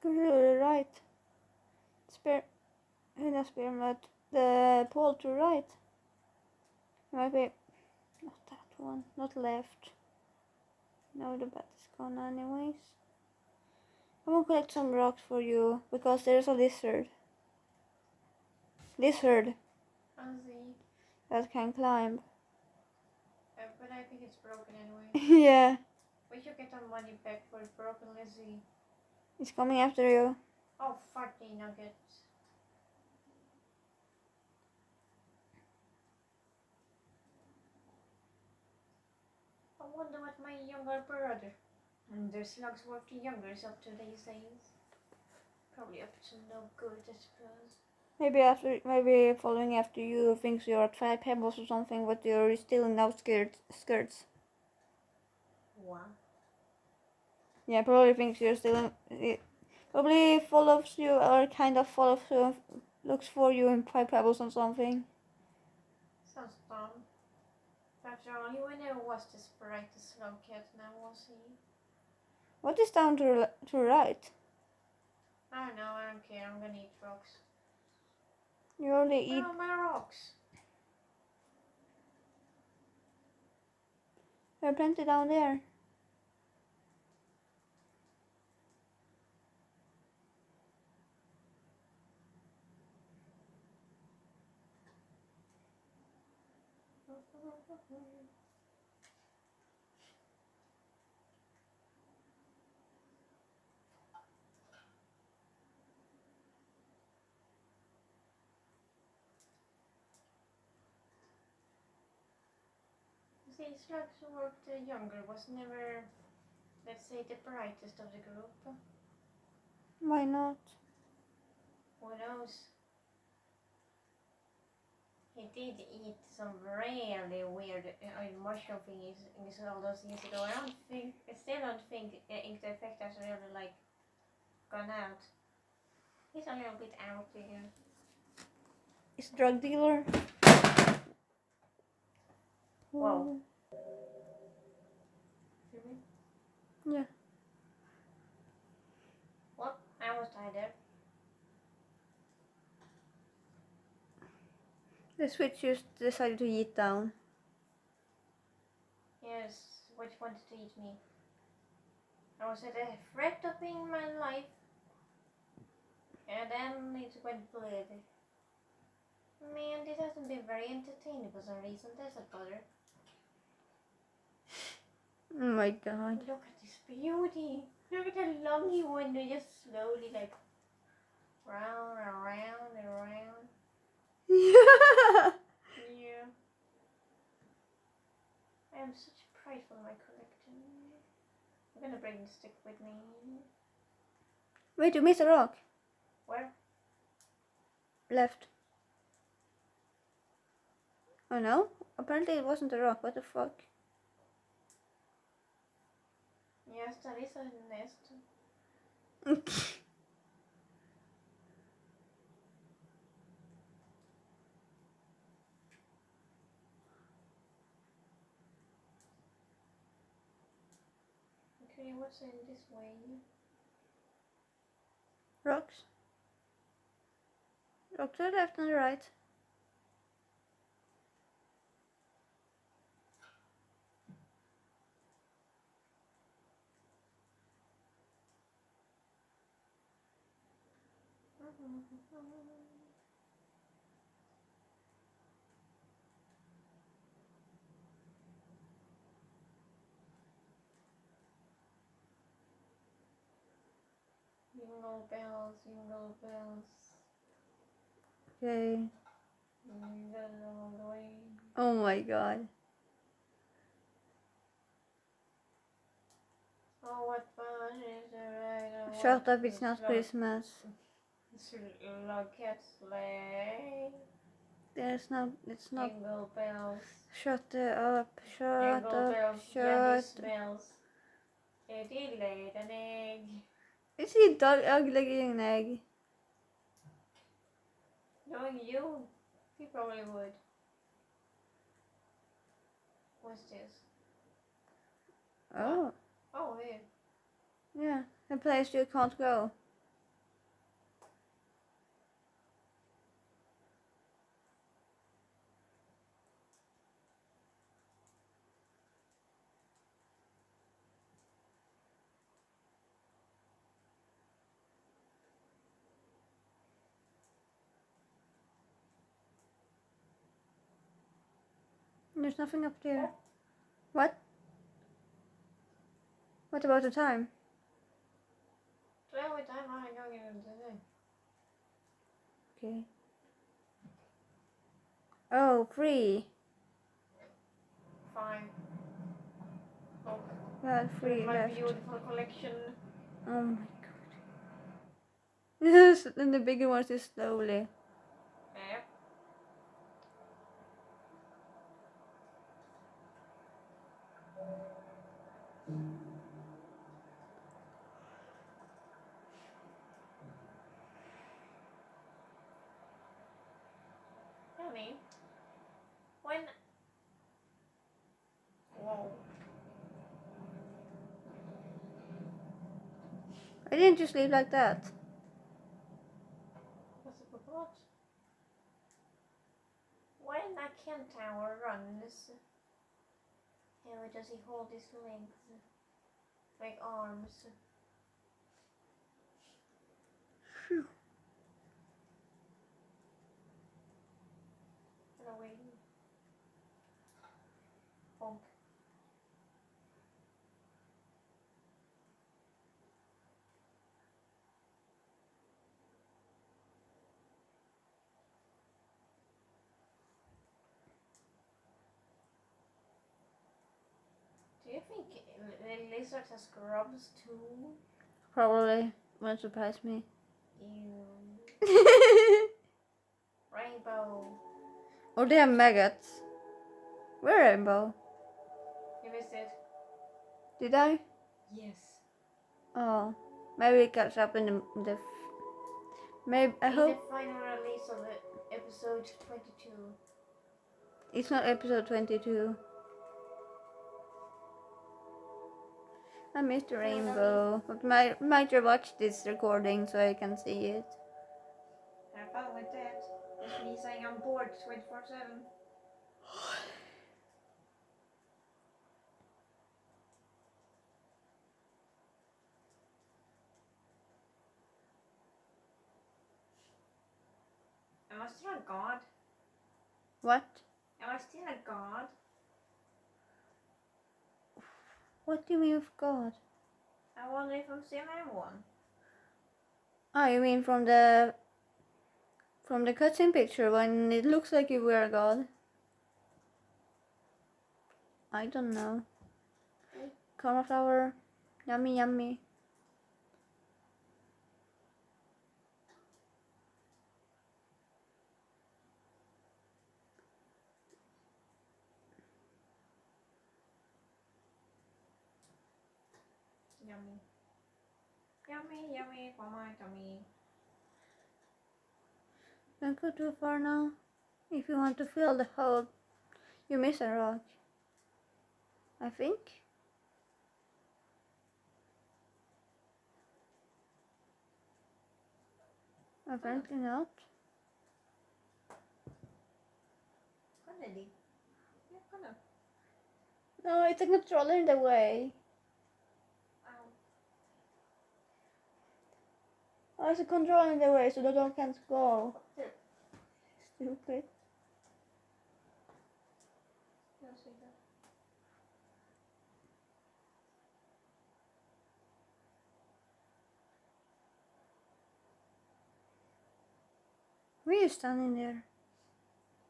To the right. Not pyramid. The pole to right. Maybe not that one. Not left. No, the bat is gone anyways. I'm gonna collect some rocks for you because there's a lizard. Lizard I see. that can climb. But I think it's broken anyway. Yeah. We should get our money back for the broken Lizzie. It's coming after you. Oh, fuck the nuggets. I wonder what my younger brother and their slugs worth the younger is up to these days. Probably up to no good, I suppose. Maybe following after you thinks you're at 5 pebbles or something, but you're still in outskirts. What? Yeah, probably thinks you're still in. Probably follows you or kind of follows you, looks for you in 5 pebbles or something. Sounds dumb. After all, he never was this bright as slug cat now, was he? What is down to right? I don't know, I don't care, I'm gonna eat rocks. You only eat. Where are my rocks? There are plenty down there. See, slugs who worked younger was never, let's say, the brightest of the group. Why not? Who knows? He did eat some really weird mushroom thingies all those years ago. I still don't think the effect has really like gone out. He's a little bit out here. Is drug dealer? Whoa. Yeah. What? I almost died there. The switch just decided to eat down. Yes, which wanted to eat me. I was at a threat of being my life. And then it went blood. Man, this hasn't been very entertaining for some reason, does it, brother? Oh my god. Look at this beauty. Look at the lonely one who just slowly like round and round and round. Yeah. Yeah. I am such pride for my collection. I'm gonna bring the stick with me. Wait, you missed a rock. Where? Left. Oh no? Apparently it wasn't a rock. What the fuck? Yes, that is a nest. Okay, what's in this way? Rocks. Rock to the left and the right. Jingle bells, jingle bells. Okay. Jingle all the way. Oh my god. Oh, what fun is the ride? Shut up, it's not Christmas. Slug cat sleigh. It's not. Jingle bells. Shut up, Jingle bells, yummy shut. smells. It laid an egg. Is he ugly an egg? Knowing you, he probably would. What's this? Oh. Oh, here. Yeah, a place you can't go. There's nothing up there. Oh. What? What about the time? 12 timmar gånger under det. Okay. Oh, 3. 5. Oh, Well, 3 my left. beautiful collection. Oh my god. Yes, and the bigger ones is slowly. Yep. Tell me, when... Whoa. I didn't just leave like that. What's it about? When a centaur runs, how does he hold his legs? Like arms? Phew. No, wait. Bonk. Do you think the lizards have scrubs too? Probably. Won't surprise me. Ew. Rainbow. Oh, they have maggots. Where Rainbow? You missed it. Did I? Yes. Oh, maybe it catch up in the maybe I In hope the final release of episode 22. it's not episode 22. I missed the rainbow, but might rewatch this recording so I can see it. Have fun with that. That's me saying I'm bored 24/7. Am I still a god? What? Am I still a god? What do you mean with God? I wonder if I'm still am one. Ah, you mean from the cutscene picture when it looks like you were a god? I don't know. Cauliflower, yummy yummy. Yummy. Yummy, yummy for my tummy. Don't go too far now. If you want to fill the hole, you miss a rock. I think. Apparently not. Kolla dit. Ja, kolla. No, it's a controller in the way. Ow. Oh, it's a controller in the way, so the dog can't go. Stupid. Jag ser det. Why are you standing there?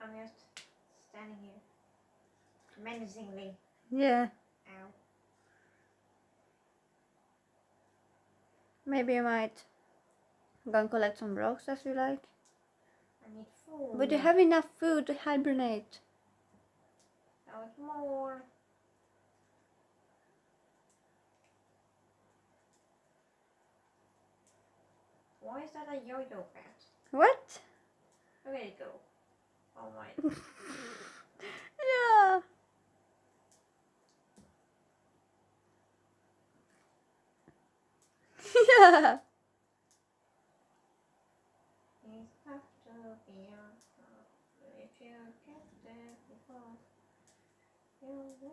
I'm just standing here. Menacingly. Yeah. Ow. Maybe you might go and collect some rocks as you like. I need food. But you have enough food to hibernate. I want more. Why is that a yo-yo cat? What? Where did it go? Oh my. Yeah. Yeah. It have to be a if you get there before you win.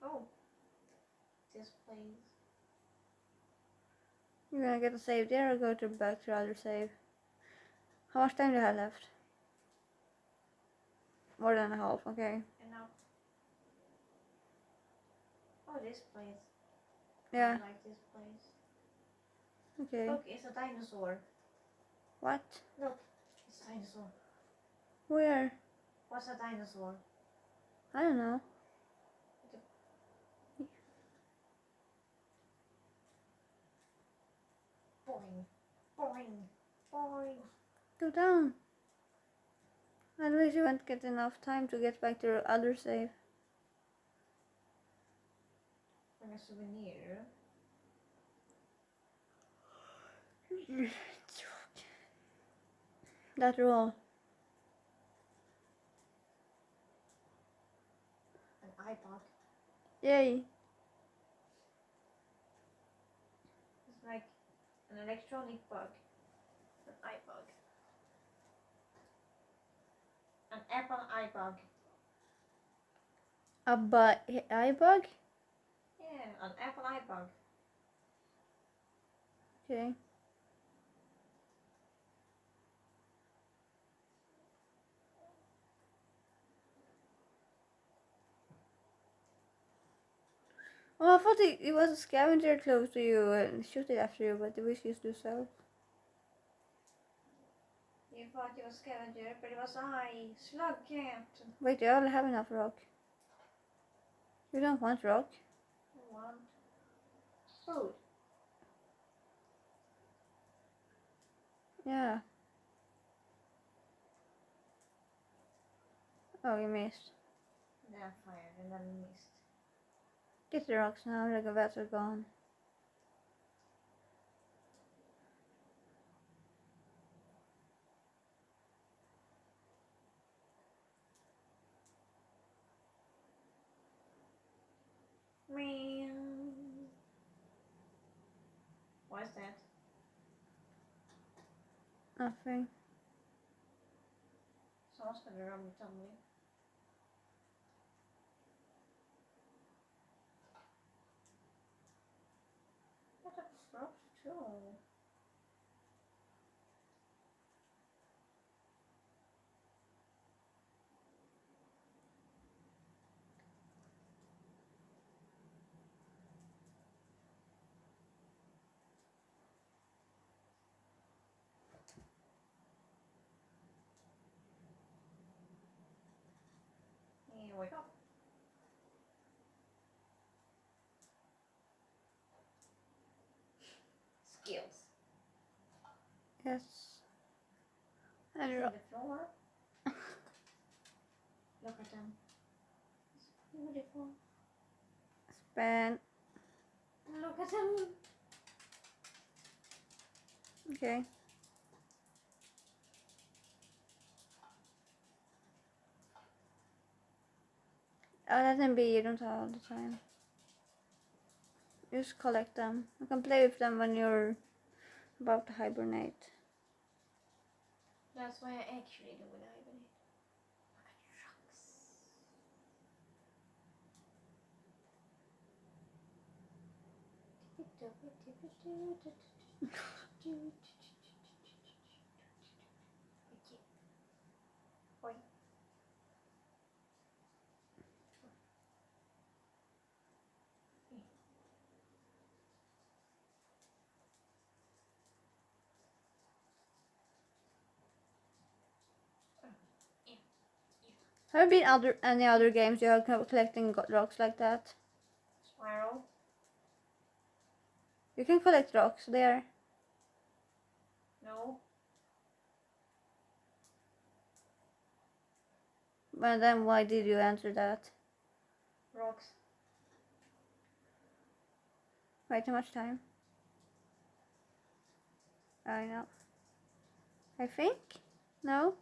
Oh. This place. You're gonna get a save there or go back to other save? How much time do you have left? More than a half, okay. Enough. Oh, this place. Yeah. I like this place. Okay. Look, it's a dinosaur. What? Look, it's a dinosaur. Where? What's a dinosaur? I don't know. Boing, boing, boing. Go down. Otherwise you won't get enough time to get back to your other save. Bring a souvenir. That roll. An iPod. Yay. It's like an electronic bug. An iPod. An Apple iPod. A iBug? Yeah, an Apple iPod. Okay. Oh, I thought it was a scavenger close to you and shoot it after you, but the wish used to so. You thought it was scavenger, but it was I, slug cat. Wait, you already have enough rock. You don't want rock? I want food. Yeah. Oh, you missed. Then I fired and then missed. Get the rocks now, the bats are gone. Meow. What's that? Nothing. Someone's gonna rumble tumble. What a frog too. Here we go. Skills. Yes. And See rock. the floor. Look at them. It's beautiful. Span. Look at them. Okay. Oh, let them be, you don't have all the time. Just collect them. You can play with them when you're about to hibernate. That's why I actually do when I hibernate. Look at rocks. Okay. Oi. Have there been any other games you are collecting rocks like that? Spiral. You can collect rocks there. No. But then why did you answer that? Rocks. Way too much time. I know. I think? No?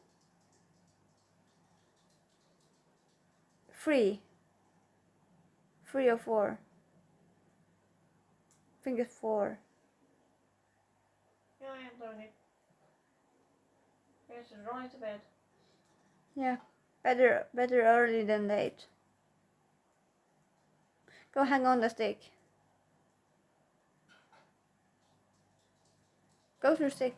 3. 3 or 4. I think it's 4. Yeah, I am doing it. It's right to bed. Yeah. Better early than late. Go hang on the stick. Go to the stick.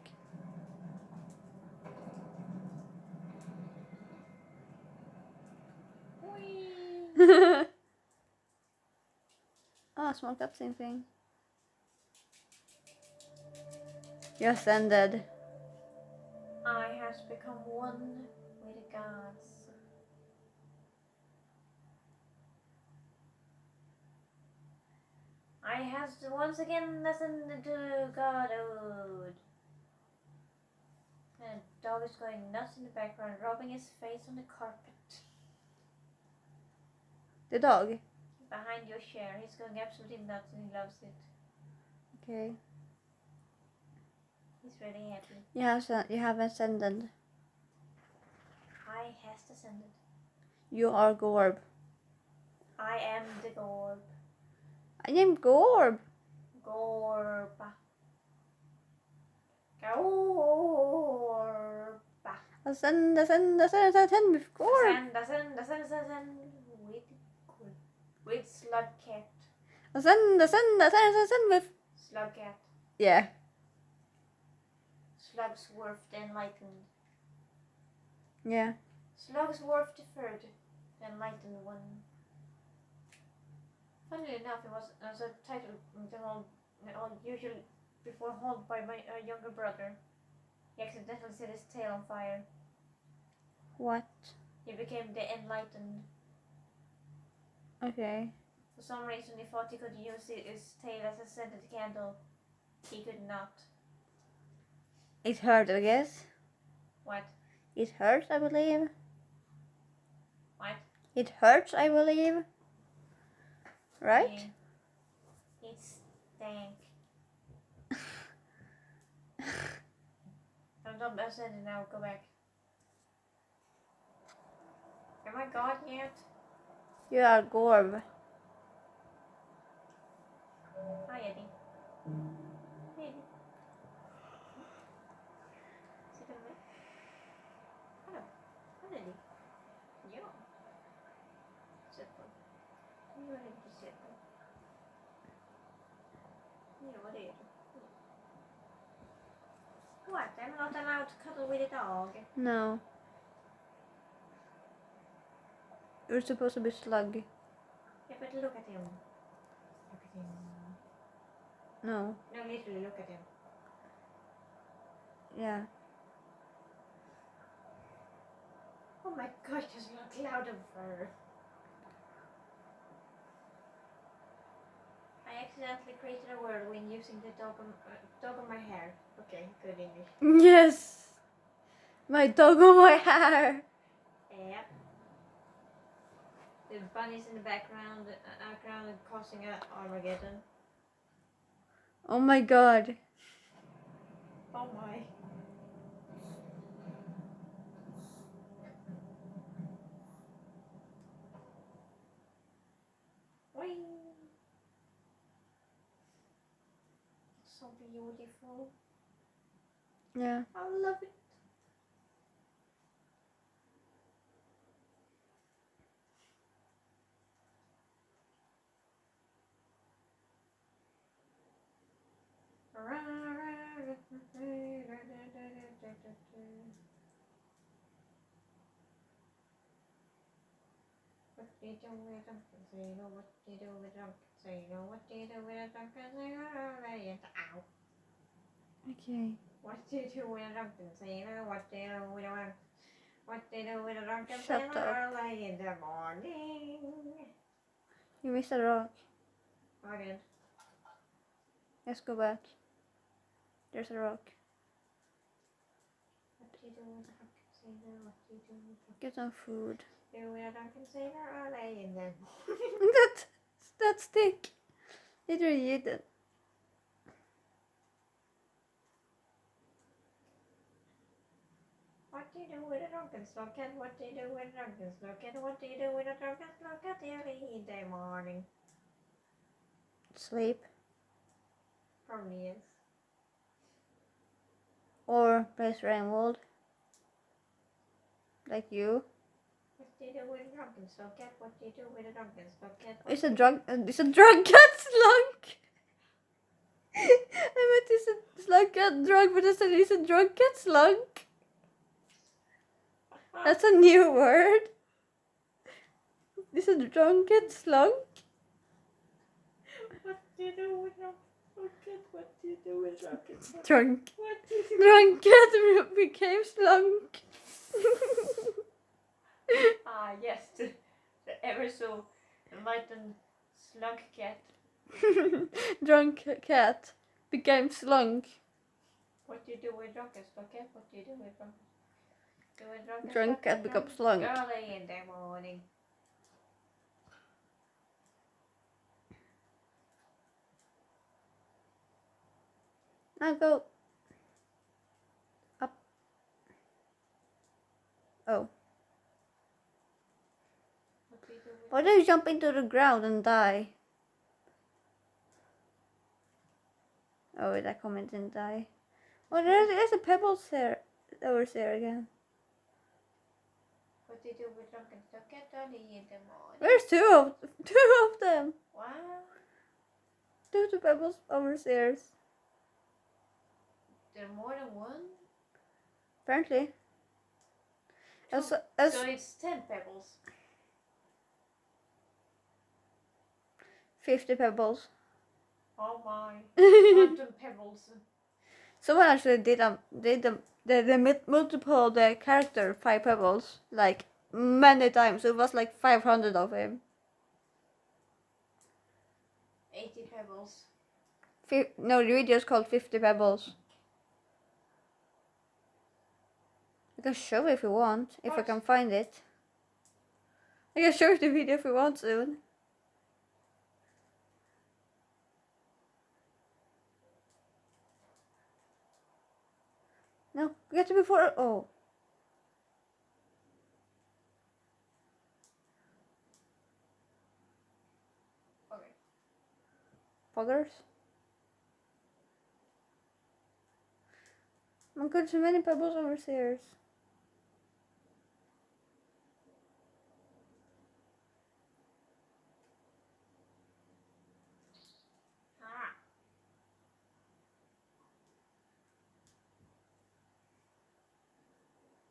Ah, small cutscene thing. You ascended. I has become one with the gods. I has once again ascended to godhood. And dog is going nuts in the background, rubbing his face on the carpet. The dog? Behind your chair, he's going absolutely nuts and he loves it. Okay. He's really happy. You have ascended. I has ascended. You are Gorb. I am the Gorb. I am Gorb. Gorba. Gorba. Ascend with Gorb. Ascend. With slug cat. Ascend with. Slug cat. Yeah. Slugsworth the Enlightened. Yeah. Slugsworth the Third, the Enlightened one. Funnily enough, it was as a title usually before held by my younger brother. He accidentally set his tail on fire. What? He became the Enlightened. Okay. For some reason, he thought he could use his tail as a scented candle. He could not. It hurt, I guess. What? It hurts, I believe. What? It hurts, I believe. Right? Yeah. It stank. I'm done ascending now, go back. Am I God yet? You are Gorb. Hi, Eddie. Hey, Eddie. Sitter du med? Hallå? Hallå, Eddie. Ja. Sätt på. Nu är det inte sätt på. Ja, vad är det? What? I'm not allowed to cuddle with a dog. No. You're supposed to be slug. Yeah, but look at him. Look at him. No. No, literally look at him. Yeah. Oh my gosh, there's a cloud of fur. I accidentally created a whirlwind using the dog on my hair. Okay, good English. Yes. My dog on my hair. Yep. The bunnies in the background causing an Armageddon. Oh my god. Oh my. Whee! So beautiful. Yeah. I love it. What do you do with a drunken sailor? What do you do with a drunken sailor? What do you do with a drunken sailor? Ow. Okay. What do you do with a drunken sailor? What do you do with a drunken Shut sailor up. early in the morning? You missed a rock. Again. Let's go back. There's a rock. What do you do with a drunken sailor? What do you do with a Get some food. drunken sailor early in the morning? that stick. Literally eat it. What do you do with a drunken slogan? What do you do with a drunken slogan? What do you do with a drunken slogan early in the morning? Sleep. Probably yes. Or place Rainwold. Like you. What do you do with a drunken slogan? What do you do with a drunken slogan? It's a drug cat slug. I meant it's a slug cat drug, but I said it's a drug cat slug. That's a new word. Is a drunk cat slunk? What do you do with drunk cat? What do you do with drunk cat? Drunk. What do you do? Drunk cat became slunk. Ah, yes, the ever so enlightened slunk cat. Drunk cat became slunk. What do you do with drunk cat? What do you do with drunk? Do with Drunk cat becomes slunk. Early in the morning. Now go up. Oh. What do you do with Why do you jump into the ground and die? Oh wait, that comment didn't die. Oh, there's a pebbles there. Over there again. What do you do with drunk cat early in the morning? There's two of them. Wow. Two pebbles overstairs. There are more than one? Apparently. So it's 10 pebbles. 50 pebbles. Oh my. Quantum pebbles. Someone actually did multiple the character 5 pebbles like many times. It was like 500 of him. 80 pebbles. No, the video is called 50 pebbles. I can show it if you want, if I can find it. I can show you the video if you want soon. No, get it before. Oh. Okay. Poggers. Oh my god, so many pebbles overstairs. Ah.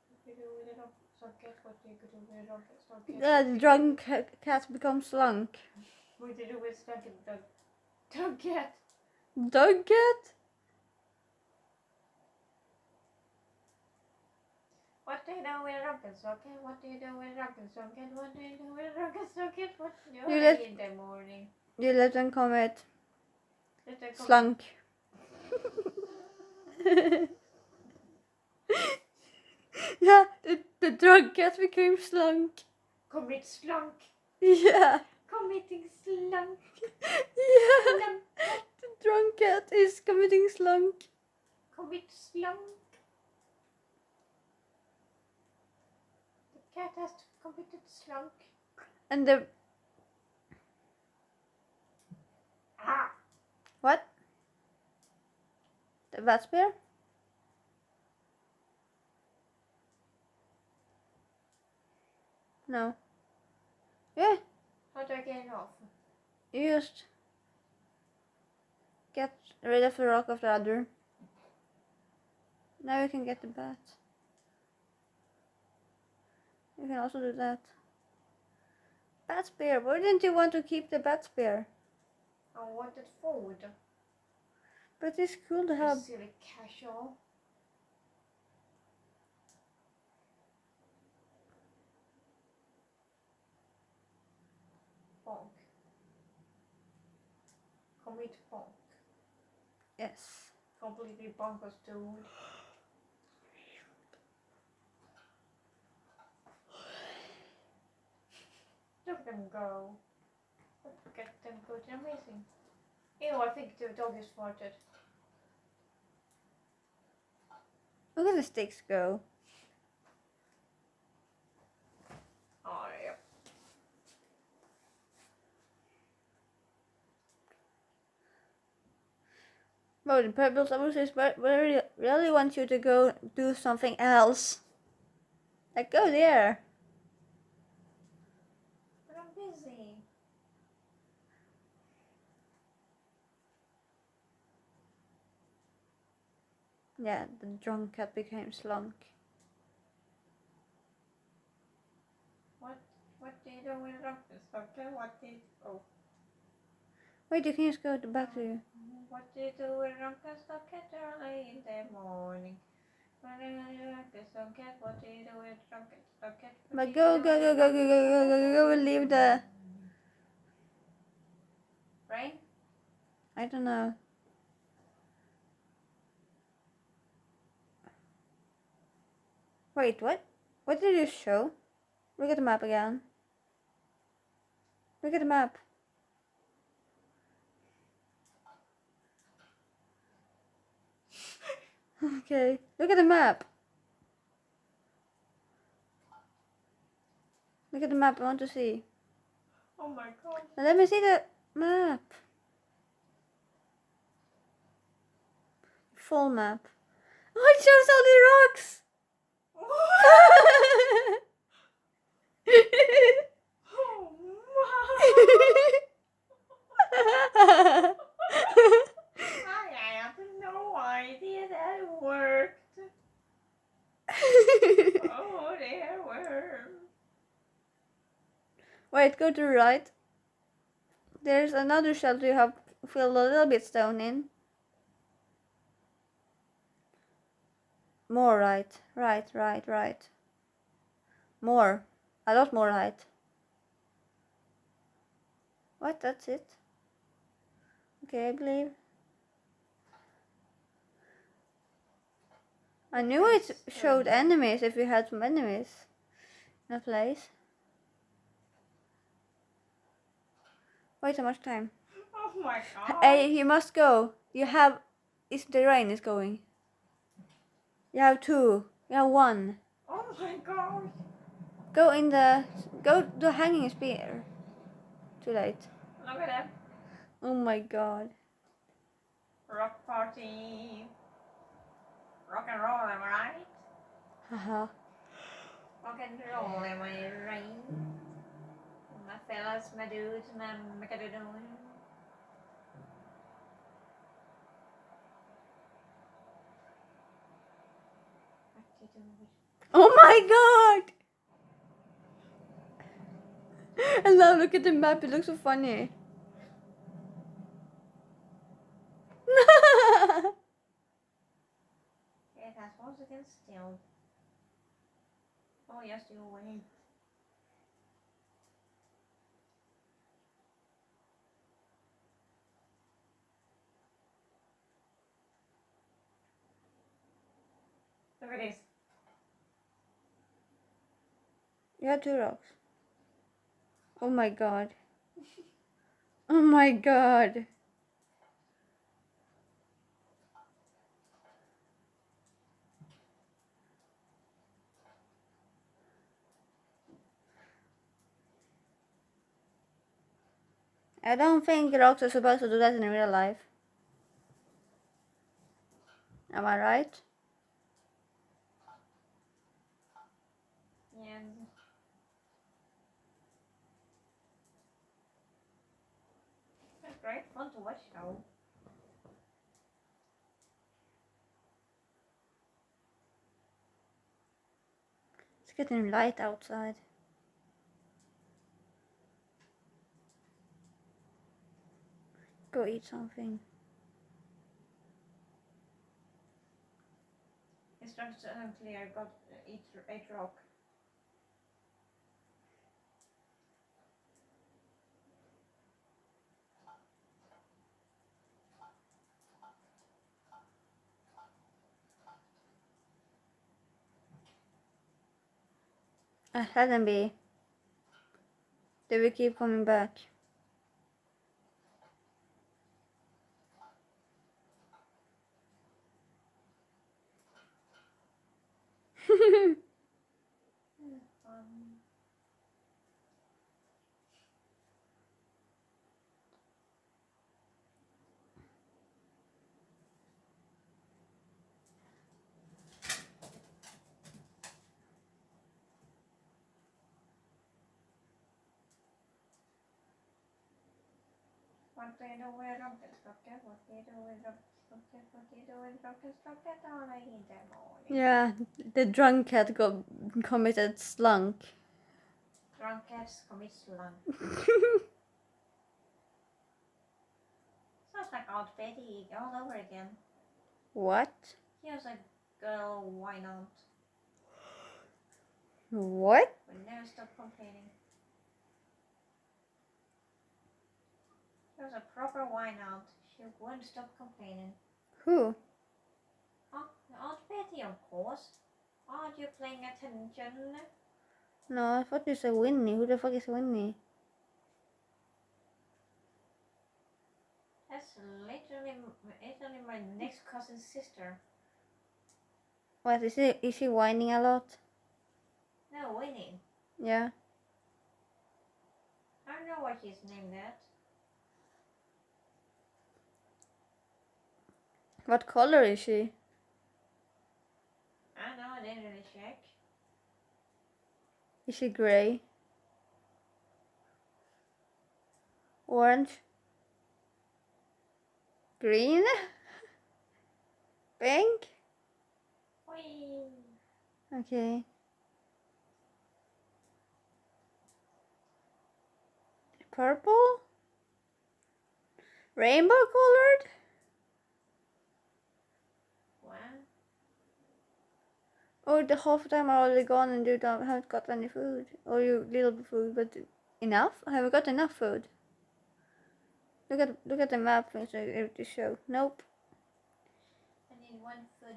What do you do with a drunk cat? What do you do with a drunk cat? Yeah, the drunk cat becomes slunk. What do you do with drunk cat? Dog cat? What do you do with a drunken cat? What do you do with a drunken cat? What do you do with a drunken cat? What do you do in the morning? You let them comment. Let them comment. Slunk. Yeah, the drunk cat became slunk. Commit slunk. Yeah. Committing slunk. Yeah. Slunk. The drunk cat is committing slunk. Commit slunk. The cat has committed slunk. And the Ah. what? The bat spear? No. Yeah. How do I get it off? You just get rid of the rock of the other. Now you can get the bat. You can also do that. Bat spear. Why didn't you want to keep the bat spear? I wanted food. But it's cool to have. Silly casual. Bonk. Commit bonk. Yes. Completely bonkers dude. Look them go. Look at them go. They're amazing. Ew, I think the dog is farted. Look at the sticks go. Oh, yeah. Well, the pebbles obviously really want you to go do something else. Like go there. But I'm busy. Yeah, the drunk cat became slunk. What What do you do with Rockenstalker? What did... Oh. Wait, you can just go back to you. What do you do with Rockenstalker early in the morning? What do you do with Rockenstalker? What do you do with Rockenstalker? But go and leave the... Rain? I don't know. Wait, what? What did you show? Look at the map again. Look at the map. Okay, look at the map. Look at the map, I want to see. Oh my god. Now let me see the map. Full map. Oh, it shows all the rocks! Oh I have no idea that worked. Oh, there were. Wait, go to the right. There's another shelter you have filled a little bit stone in. More right. Right. More. A lot more right. What? That's it? Okay, I believe. I knew it showed enemies if you had some enemies in a place. Wait, how much time? Oh my god. Hey, you must go. You have... The rain is going. You have 2. You have 1. Oh my god. Go in the... Go to hanging spear. Too late. Look at that. Oh my god. Rock party. Rock and roll, am I right? Haha. Rock and roll, am I right? My fellas, my dudes, my macadoodles. What do you do? Oh my god! And now look at the map, it looks so funny. It has once again still. Oh yes, you wait. Look at this. You have 2 rocks. Oh my god. Oh my god. I don't think rocks are supposed to do that in real life. Am I right? Yes. It's great fun to watch though. It's getting light outside. Go eat something. It's just unclear. Got eat rock. Let them be. They will keep coming back. What do you do with Rockenstalker? What do you do with Rockenstalker? What do you do with Rockenstalker? Early in the morning. Yeah, the drunk cat committed slunk. Drunk cats commit slum. Sounds like Aunt Betty all over again. What? Here's a girl, why not? What? Will never stop complaining. Here's a proper why not. She won't stop complaining. Who? Aunt Betty, of course. Aren't you paying attention? No, I thought you said Winnie. Who the fuck is Winnie? That's literally my next cousin's sister. What, is she whining a lot? No, Winnie. Yeah. I don't know why she's named that. What color is she? I don't know, I didn't really check. Is she gray? Orange? Green? Pink? Whee! Okay. Purple? Rainbow colored? What? Or the half the time are already gone and you haven't got any food. Or you little food, but enough? Have we got enough food? Look at the map things to show. Nope. I need one food.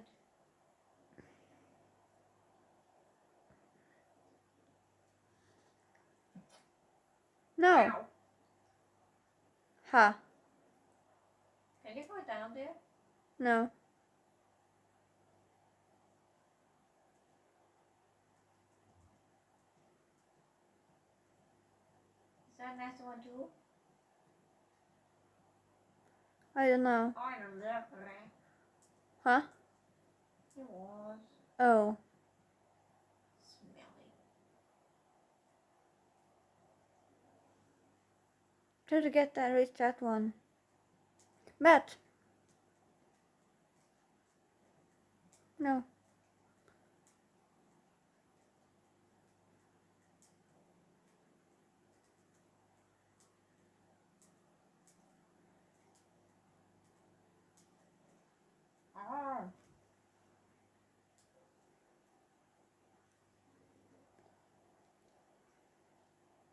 No. Wow. Ha. Can you go down there? No. Is that a nice one too? I don't know. I don't love her. Huh? It was Oh. smelly. Try to get that, reach that one. Bat. No.